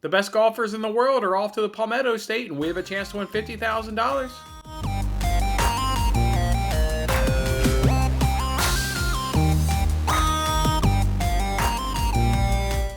The best golfers in the world are off to the Palmetto State, and we have a chance to win $50,000.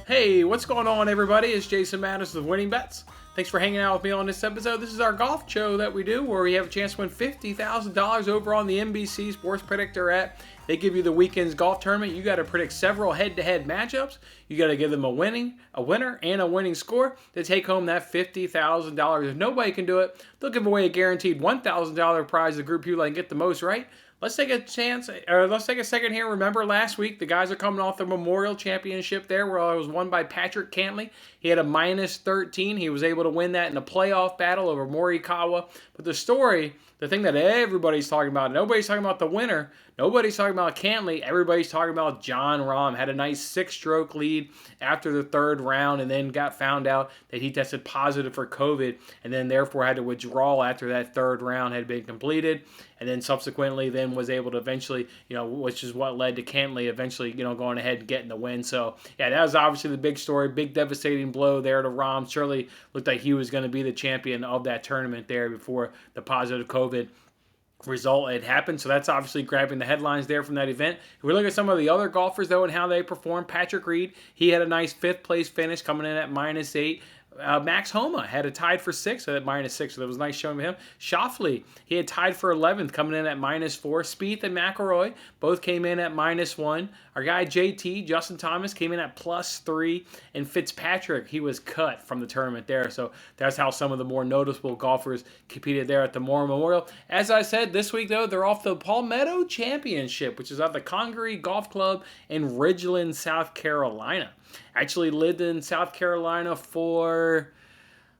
Hey, what's going on, everybody? It's Jason Mattis with Winning Bets. Thanks for hanging out with me on this episode. This is our golf show that we do where we have a chance to win $50,000 over on the NBC Sports Predictor app. They give you the weekend's golf tournament. You got to predict several head-to-head matchups. You got to give them a winner, and a winning score to take home that $50,000. If nobody can do it, they'll give away a guaranteed $1,000 prize to the group who can get the most right. Let's take a second here. Remember last week, the guys are coming off the Memorial Championship there, where it was won by Patrick Cantley. He had a minus 13. He was able to win that in a playoff battle over Morikawa. But the story, the thing that everybody's talking about, nobody's talking about the winner. Nobody's talking about Cantley. Everybody's talking about Jon Rahm. Had a nice 6-stroke lead after the third round and then got found out that he tested positive for COVID and then therefore had to withdraw after that third round had been completed. And then subsequently then was able to eventually, which is what led to Cantley eventually, going ahead and getting the win. So, yeah, that was obviously the big story. Big devastating blow there to Rahm. Surely looked like he was going to be the champion of that tournament there before the positive COVID result had happened. So that's obviously grabbing the headlines there from that event. If we look at some of the other golfers, though, and how they performed, Patrick Reed, he had a nice 5th place finish coming in at minus 8. Max Homa had a tied for 6 at minus 6, so that was nice showing him. Schauffele, he had tied for 11th, coming in at minus 4. Spieth and McIlroy both came in at minus 1. Our guy JT, Justin Thomas, came in at plus 3. And Fitzpatrick, he was cut from the tournament there. So that's how some of the more noticeable golfers competed there at the Memorial. As I said, this week, though, they're off the Palmetto Championship, which is at the Congaree Golf Club in Ridgeland, South Carolina. Actually lived in South Carolina for,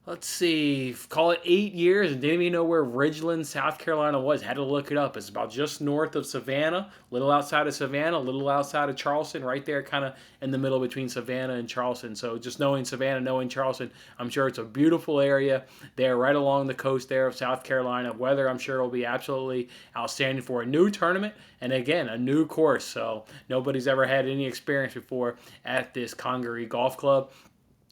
call it 8 years, and didn't even know where Ridgeland, South Carolina was. Had to look it up. It's about just north of Savannah, a little outside of Savannah, a little outside of Charleston, right there kind of in the middle between Savannah and Charleston. So just knowing Savannah, knowing Charleston, I'm sure it's a beautiful area there right along the coast there of South Carolina. Weather, I'm sure, will be absolutely outstanding for a new tournament. And again, a new course. So nobody's ever had any experience before at this Congaree Golf Club.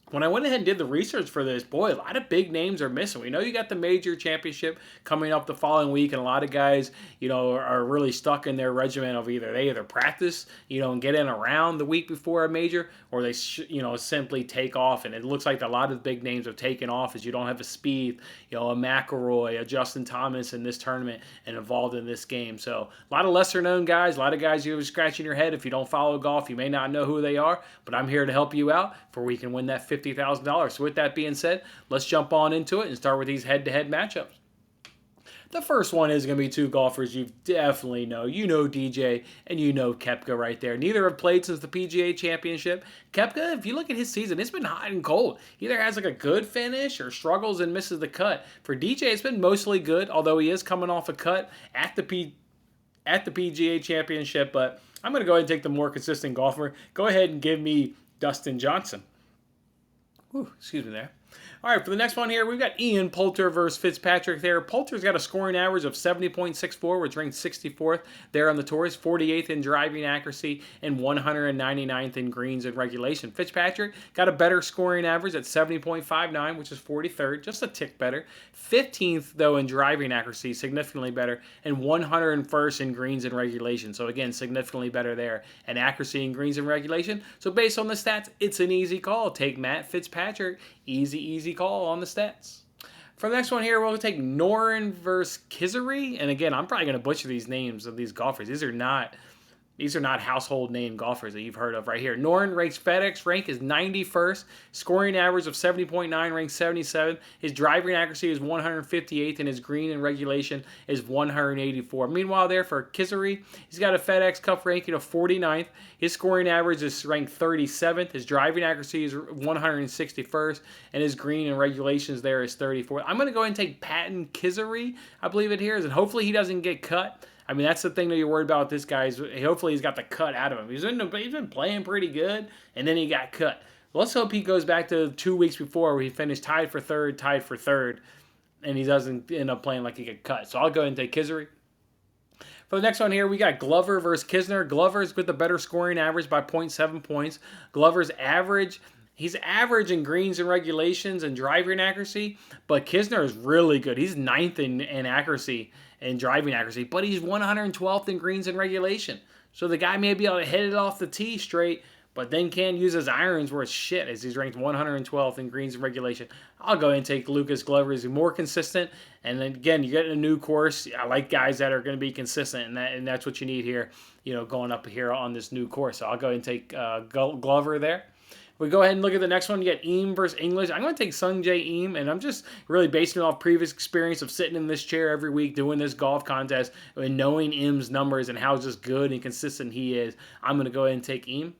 When I went ahead and did the research for this, boy, a lot of big names are missing. We know you got the major championship coming up the following week, and a lot of guys, are really stuck in their regimen of either practice, and get in around the week before a major, or they, simply take off. And it looks like a lot of big names have taken off as you don't have a Spieth, a McIlroy, a Justin Thomas in this tournament and involved in this game. So a lot of lesser known guys, a lot of guys you're scratching your head. If you don't follow golf, you may not know who they are, but I'm here to help you out for we can win that $50,000. So with that being said, let's jump on into it and start with these head-to-head matchups. The first one is going to be two golfers you definitely know. You know DJ and you know Koepka right there. Neither have played since the PGA Championship. Koepka, if you look at his season, it's been hot and cold. He either has a good finish or struggles and misses the cut. For DJ, it's been mostly good, although he is coming off a cut at the PGA Championship. But I'm going to go ahead and take the more consistent golfer. Go ahead and give me Dustin Johnson. Excuse me there. All right, for the next one here, we've got Ian Poulter versus Fitzpatrick there. Poulter's got a scoring average of 70.64, which ranked 64th there on the tours, 48th in driving accuracy, and 199th in greens and regulation. Fitzpatrick got a better scoring average at 70.59, which is 43rd, just a tick better. 15th, though, in driving accuracy, significantly better, and 101st in greens and regulation. So, again, significantly better there. And accuracy in greens and regulation. So, based on the stats, it's an easy call. Take Matt Fitzpatrick. Easy call on the stats. For the next one here, we'll take Noren versus Kisery. And again, I'm probably going to butcher these names of these golfers. These are not household name golfers that you've heard of right here. Noren ranks FedEx rank is 91st. Scoring average of 70.9, ranks 77. His driving accuracy is 158th, and his green and regulation is 184. Meanwhile, there for Kisery, he's got a FedEx Cup ranking of 49th. His scoring average is ranked 37th. His driving accuracy is 161st, and his green and regulations there is 34th. I'm going to go ahead and take Patton Kisery, I believe it here is, and hopefully he doesn't get cut. I mean, that's the thing that you're worried about with this guy. Hopefully he's got the cut out of him. He's been playing pretty good, and then he got cut. Let's hope he goes back to 2 weeks before where he finished tied for third, and he doesn't end up playing like he get cut. So I'll go ahead and take Kisery. For the next one here, we got Glover versus Kisner. Glover's with the better scoring average by 0.7 points. Glover's average He's average in greens and regulations and driving accuracy, but Kisner is really good. He's 9th in accuracy and driving accuracy, but he's 112th in greens and regulation. So the guy may be able to hit it off the tee straight, but then can't use his irons where it's shit, as he's ranked 112th in greens and regulation. I'll go ahead and take Lucas Glover. He's more consistent. And then again, you get a new course. I like guys that are going to be consistent, and that's what you need here, going up here on this new course. So I'll go ahead and take Glover there. We go ahead and look at the next one. You get Eam versus English. I'm going to take Sungjae Eam, and I'm just really basing it off previous experience of sitting in this chair every week doing this golf contest and knowing Eam's numbers and how just good and consistent he is. I'm going to go ahead and take Eam.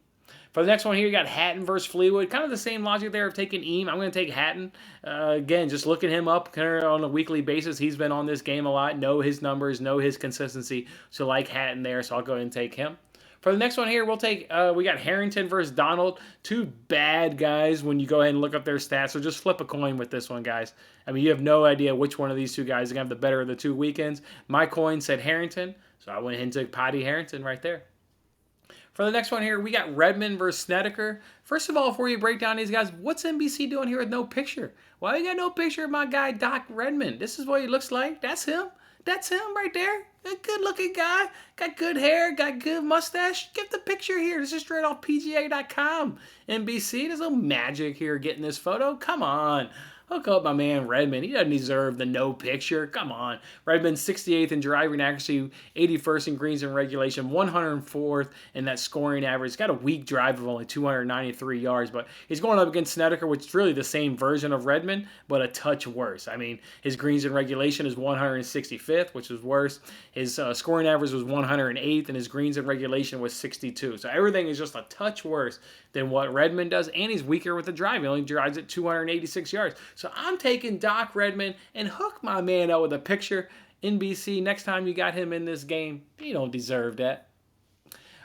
For the next one here, you got Hatton versus Fleetwood. Kind of the same logic there of taking Eam. I'm going to take Hatton. Again, just looking him up kind of on a weekly basis. He's been on this game a lot. Know his numbers, know his consistency. So like Hatton there, so I'll go ahead and take him. For the next one here, we'll take, we got Harrington versus Donald. Two bad guys when you go ahead and look up their stats. So just flip a coin with this one, guys. I mean, you have no idea which one of these two guys is going to have the better of the 2 weekends. My coin said Harrington, so I went ahead and took Paddy Harrington right there. For the next one here, we got Redmond versus Snedeker. First of all, before you break down these guys, what's NBC doing here with no picture? Why you got no picture of my guy, Doc Redmond? This is what he looks like. That's him. That's him right there. A good-looking guy. Got good hair. Got good mustache. Get the picture here. This is straight off PGA.com. NBC, there's no magic here getting this photo. Come on. Hook up my man Redmond. He doesn't deserve the no picture. Come on. Redmond 68th in driving accuracy, 81st in greens and regulation, 104th in that scoring average. He's got a weak drive of only 293 yards, but he's going up against Snedeker, which is really the same version of Redmond, but a touch worse. I mean, his greens and regulation is 165th, which is worse. His scoring average was 108th, and his greens and regulation was 62. So everything is just a touch worse than what Redmond does, and he's weaker with the drive. He only drives at 286 yards. So I'm taking Doc Redmond and hook my man up with a picture. NBC, next time you got him in this game, he don't deserve that.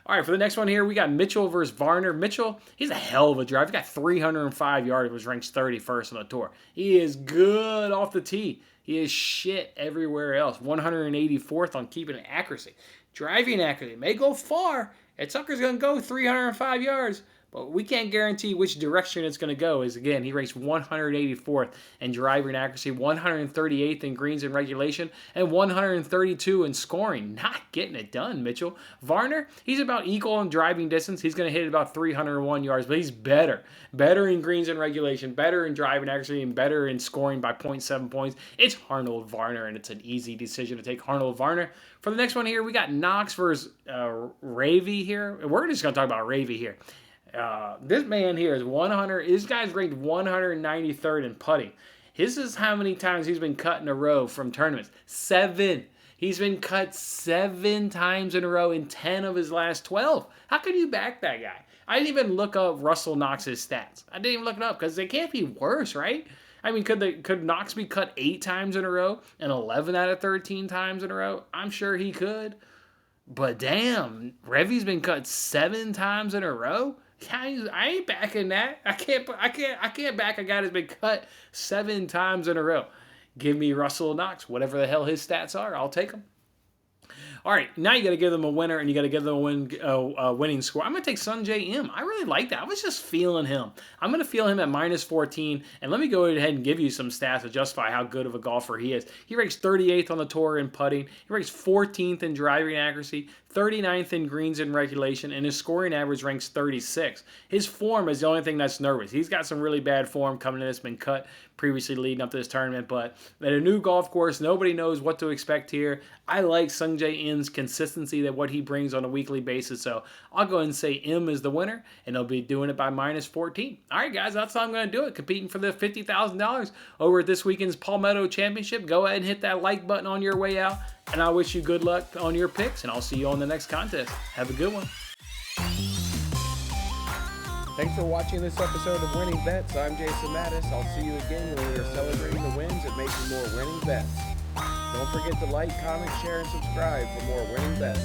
All right, for the next one here, we got Mitchell versus Varner. Mitchell, he's a hell of a driver. He got 305 yards, which ranks 31st on the tour. He is good off the tee. He is shit everywhere else. 184th on keeping accuracy. Driving accuracy may go far. That sucker's going to go 305 yards. But we can't guarantee which direction it's going to go. As again, he ranks 184th in driving accuracy, 138th in greens and regulation, and 132 in scoring. Not getting it done, Mitchell. Varner, he's about equal in driving distance. He's going to hit about 301 yards, but he's better. Better in greens and regulation, better in driving accuracy, and better in scoring by 0.7 points. It's Arnold Varner, and it's an easy decision to take Arnold Varner. For the next one here, we got Knox versus Ravy here. We're just going to talk about Ravy here. This man here is 100. This guy's ranked 193rd in putting. This is how many times he's been cut in a row from tournaments. 7. He's been cut 7 times in a row in 10 of his last 12. How could you back that guy? I didn't even look up Russell Knox's stats. I didn't even look it up because they can't be worse, right? I mean, could Knox be cut 8 times in a row and 11 out of 13 times in a row? I'm sure he could. But damn, Revy's been cut 7 times in a row. I ain't backing that. I can't back a guy that's been cut 7 times in a row. Give me Russell Knox, whatever the hell his stats are, I'll take him. All right, now you got to give them a winner, and you got to give them a winning score. I'm going to take Sungjae Im. I really like that. I was just feeling him. I'm going to feel him at -14, and let me go ahead and give you some stats to justify how good of a golfer he is. He ranks 38th on the tour in putting. He ranks 14th in driving accuracy, 39th in greens in regulation, and his scoring average ranks 36. His form is the only thing that's nervous. He's got some really bad form coming in that's been cut previously leading up to this tournament, but at a new golf course, nobody knows what to expect here. I like Sungjae Im's consistency, that what he brings on a weekly basis, so I'll go ahead and say Im is the winner, and he'll be doing it by -14. All right, guys, that's how I'm going to do it, competing for the $50,000 over at this weekend's Palmetto Championship. Go ahead and hit that like button on your way out, and I wish you good luck on your picks, and I'll see you on the next contest. Have a good one. Thanks for watching this episode of Winning Bets. I'm Jason Mattis. I'll see you again when we are celebrating the wins and making more winning bets. Don't forget to like, comment, share, and subscribe for more winning bets.